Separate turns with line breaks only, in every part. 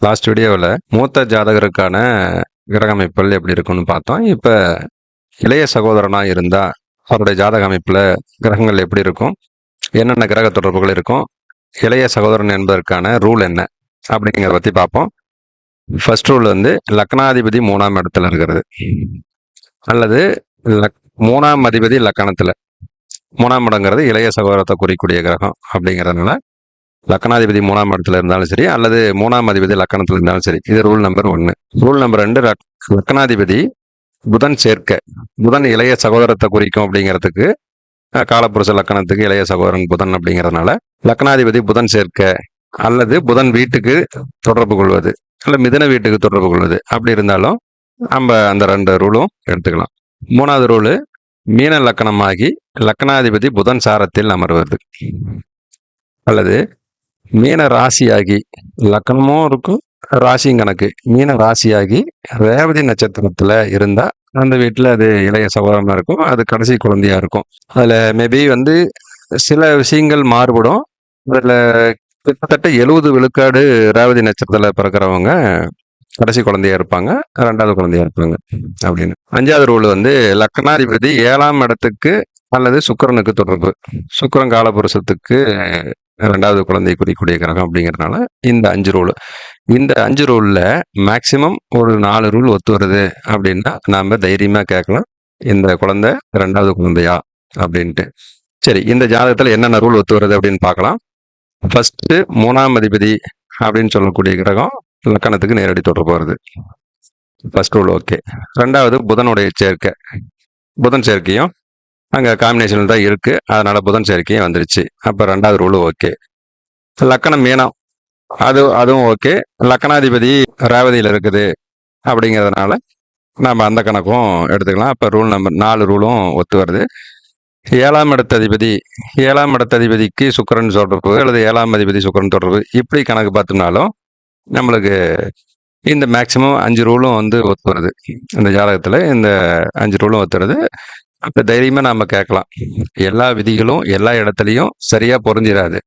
Last வீடியோவில் மூத்த ஜாதகருக்கான கிரக அமைப்புகள் எப்படி இருக்குன்னு பார்த்தோம். இப்போ இளைய சகோதரனாக இருந்தால் அவருடைய ஜாதக அமைப்பில் கிரகங்கள் எப்படி இருக்கும், என்னென்ன கிரக தொடர்புகள் இருக்கும், இளைய சகோதரன் என்பதற்கான ரூல் என்ன அப்படிங்கிறத பற்றி பார்ப்போம். ஃபர்ஸ்ட் ரூல் வந்து லக்னாதிபதி 3ஆம் இடத்துல இருக்கிறது, அல்லது 3ஆம் அதிபதி லக்கணத்தில். 3ஆம் இடங்கிறது இளைய சகோதரத்தை குறிக்கூடிய கிரகம் அப்படிங்கிறதுனால லக்கணாதிபதி 3ஆம் இடத்துல இருந்தாலும் சரி, அல்லது 3ஆம் அதிபதி லக்கணத்துல இருந்தாலும் சரி. இது ரூல் நம்பர் 1. ரூல் நம்பர் 2, லக்கணாதிபதி புதன் சேர்க்கை. புதன் இளைய சகோதரத்தை குறிக்கும் அப்படிங்கிறதுக்கு, காலப்புருஷ லக்கணத்துக்கு இளைய சகோதரன் புதன் அப்படிங்கிறதுனால லக்கணாதிபதி புதன் சேர்க்கை, அல்லது புதன் வீட்டுக்கு தொடர்பு கொள்வது, அல்ல மிதன வீட்டுக்கு தொடர்பு கொள்வது அப்படி இருந்தாலும் நம்ம அந்த 2 ரூலும் எடுத்துக்கலாம். 3வது ரூலு மீன லக்கணமாகி லக்கணாதிபதி புதன் சாரத்தில் அமர்வது, அல்லது மீன ராசியாகி, லக்கணமும் இருக்கும் ராசியும் கணக்கு, மீன ராசியாகி ரேவதி நட்சத்திரத்துல இருந்தா அந்த வீட்டுல அது இளைய சகோதரமா இருக்கும், அது கடைசி குழந்தையா இருக்கும். அதுல மேபி வந்து சில விஷயங்கள் மாறுபடும். அதுல கிட்டத்தட்ட 70 விழுக்காடு ரேவதி நட்சத்திரத்துல பிறக்கிறவங்க கடைசி குழந்தையா இருப்பாங்க, 2வது குழந்தையா இருப்பாங்க அப்படின்னு. 5வது ரூல் வந்து லக்னாதிபதி 7ஆம் இடத்துக்கு அல்லது சுக்கிரனுக்கு தொடர்பு. சுக்கிரன் காலபுருஷத்துக்கு 2வது குழந்தை குறிக்கூடிய கிரகம் அப்படிங்கிறதுனால இந்த 5 ரூல். இந்த 5 ரூல்ல மேக்சிமம் ஒரு 4 ரூல் ஒத்து வருது அப்படின்னா நாம தைரியமா கேட்கலாம், இந்த குழந்தை 2வது குழந்தையா அப்படின்ட்டு. சரி, இந்த ஜாதகத்துல என்னென்ன ரூல் ஒத்து வருது அப்படின்னு பார்க்கலாம். ஃபர்ஸ்ட் 3ஆம் அதிபதி அப்படின்னு சொல்லக்கூடிய கிரகம் லக்கணத்துக்கு நேரடி தொடர்பு வருது. First rule okay. 2வது புதனுடைய சேர்க்கை. புதன் சேர்க்கையும் அங்கே காம்பினேஷன் தான் இருக்கு, அதனால புதன் சேர்க்கையும் வந்துருச்சு. அப்போ 2வது ரூலு ஓகே. லக்கணம் மீனம், அதுவும் ஓகே. லக்கணாதிபதி ரேவதியில் இருக்குது அப்படிங்கிறதுனால நம்ம அந்த கணக்கும் எடுத்துக்கலாம். அப்போ ரூல் நம்பர் 4 ரூலும் ஒத்து வருது. 7ஆம் இடத்ததிபதிக்கு சுக்கிரன் தொடர்பு, அல்லது 7ஆம் அதிபதி சுக்கிரன் தொடர்பு, இப்படி கணக்கு பார்த்தோம்னாலும் நம்மளுக்கு இந்த மேக்சிமம் 5 ரூலும் வந்து ஒத்து வருது. இந்த ஜாதகத்தில் இந்த 5 ரூலும் ஒத்து வருது. அப்போ தைரியமாக நாம் கேட்கலாம். எல்லா விதிகளும் எல்லா இடத்துலையும் சரியாக பொருந்திராது.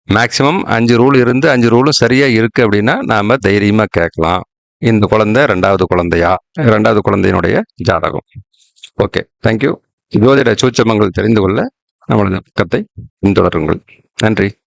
மேக்சிமம் 5 ரூல் இருந்து 5 ரூலும் சரியாக இருக்குது அப்படின்னா நாம் தைரியமாக கேட்கலாம், இந்த குழந்தை 2வது குழந்தையா, 2வது குழந்தையினுடைய ஜாதகம். Okay, thank you. ஜோதிட சூட்சமங்கள் தெரிந்து கொள்ள நம்மளது பக்கத்தை பின்தொடருங்கள். நன்றி.